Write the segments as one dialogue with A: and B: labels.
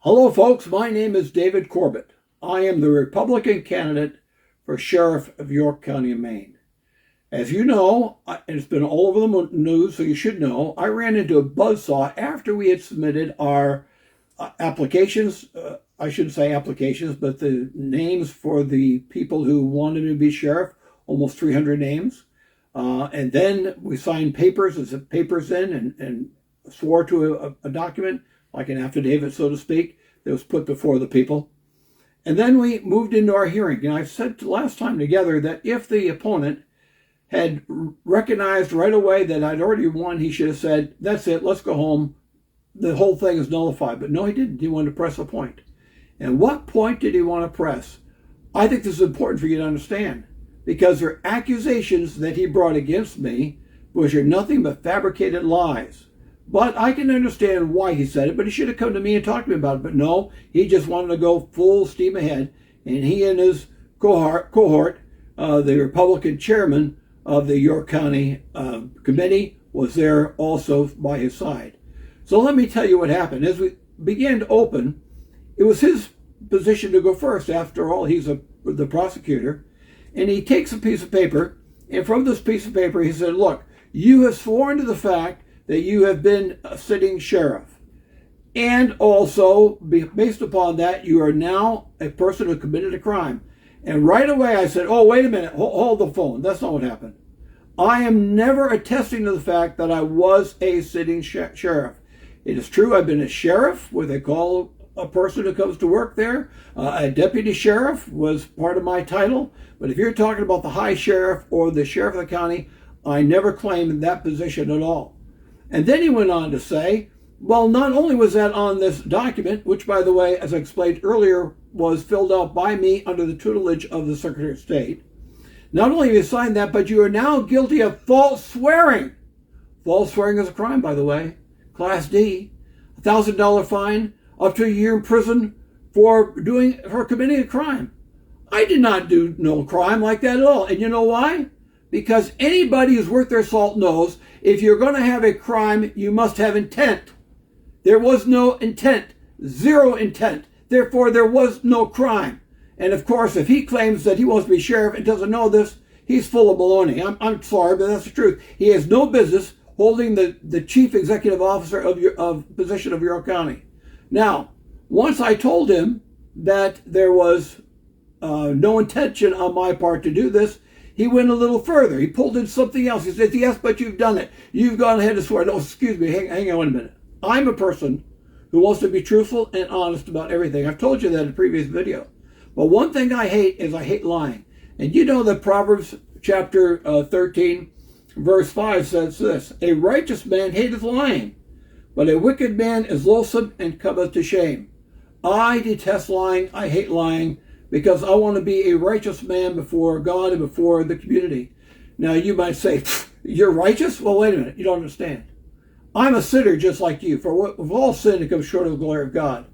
A: Hello, folks. My name is David Corbett. I am the Republican candidate for Sheriff of York County, Maine. As you know, and it's been all over the news, so you should know, I ran into a buzzsaw after we had submitted our applications. I shouldn't say applications, but the names for the people who wanted to be sheriff, almost 300 names. And then we signed papers in and swore to a document, like an affidavit, so to speak, that was put before the people. And then we moved into our hearing. And I said last time together that if the opponent had recognized right away that I'd already won, he should have said, that's it, let's go home. The whole thing is nullified. But no, he didn't. He wanted to press a point. And what point did he want to press? I think this is important for you to understand, because there are accusations that he brought against me, which are nothing but fabricated lies. But I can understand why he said it, but he should have come to me and talked to me about it. But no, he just wanted to go full steam ahead. And he and his cohort, the Republican chairman of the York County committee, was there also by his side. So let me tell you what happened. As we began to open, it was his position to go first. After all, he's the prosecutor. And he takes a piece of paper, and from this piece of paper, he said, look, you have sworn to the fact that you have been a sitting sheriff. And also, based upon that, you are now a person who committed a crime. And right away I said, oh, wait a minute, hold the phone. That's not what happened. I am never attesting to the fact that I was a sitting sheriff. It is true I've been a sheriff, what they call a person who comes to work there. A deputy sheriff was part of my title. But if you're talking about the high sheriff or the sheriff of the county, I never claimed that position at all. And then he went on to say, well, not only was that on this document, which, by the way, as I explained earlier, was filled out by me under the tutelage of the Secretary of State, not only have you signed that, but you are now guilty of false swearing. False swearing is a crime, by the way. Class D, $1,000 fine, up to a year in prison for committing a crime. I did not do no crime like that at all. And you know why? Because anybody who's worth their salt knows if you're going to have a crime, you must have intent. There was no intent, zero intent. Therefore, there was no crime. And of course, if he claims that he wants to be sheriff and doesn't know this, he's full of baloney. I'm sorry, but that's the truth. He has no business holding the chief executive officer of position of York County. Now, once I told him that there was no intention on my part to do this, he went a little further. He pulled in something else. He said, yes, but you've done it. You've gone ahead and sworn. No, excuse me, hang on a minute. I'm a person who wants to be truthful and honest about everything. I've told you that in a previous video. But one thing I hate is I hate lying. And you know that Proverbs chapter 13, verse 5 says this, a righteous man hateth lying, but a wicked man is loathsome and cometh to shame. I detest lying. I hate lying, because I want to be a righteous man before God and before the community. Now, you might say, you're righteous? Well, wait a minute. You don't understand. I'm a sinner just like you. For we've all sinned and come short of the glory of God.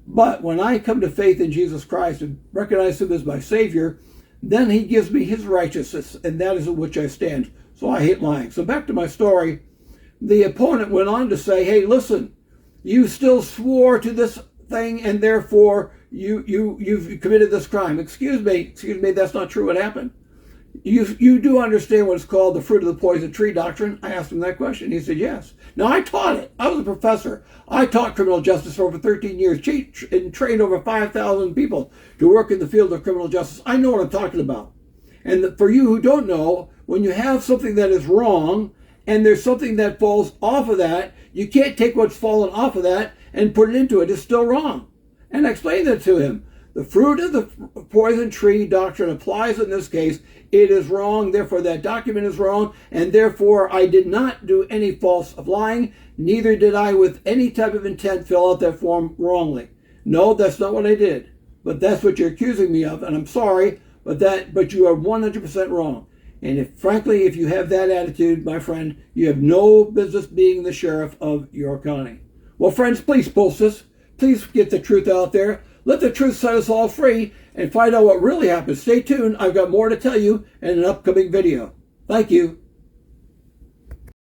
A: But when I come to faith in Jesus Christ and recognize him as my Savior, then he gives me his righteousness, and that is in which I stand. So I hate lying. So back to my story. The opponent went on to say, hey, listen, you still swore to this thing, and therefore you've committed this crime. Excuse me, that's not true. What happened? You do understand what is called the fruit of the poison tree doctrine? I asked him that question. He said, yes. Now, I taught it. I was a professor. I taught criminal justice for over 13 years and trained over 5,000 people to work in the field of criminal justice. I know what I'm talking about. And for you who don't know, when you have something that is wrong and there's something that falls off of that, you can't take what's fallen off of that and put it into it. It's still wrong. And I explained that to him. The fruit of the poison tree doctrine applies in this case. It is wrong, therefore that document is wrong, and therefore I did not do any false of lying, neither did I with any type of intent fill out that form wrongly. No, that's not what I did. But that's what you're accusing me of, and I'm sorry, but you are 100% wrong. And frankly, if you have that attitude, my friend, you have no business being the sheriff of York County. Well, friends, please post this. Please get the truth out there. Let the truth set us all free and find out what really happened. Stay tuned. I've got more to tell you in an upcoming video. Thank you.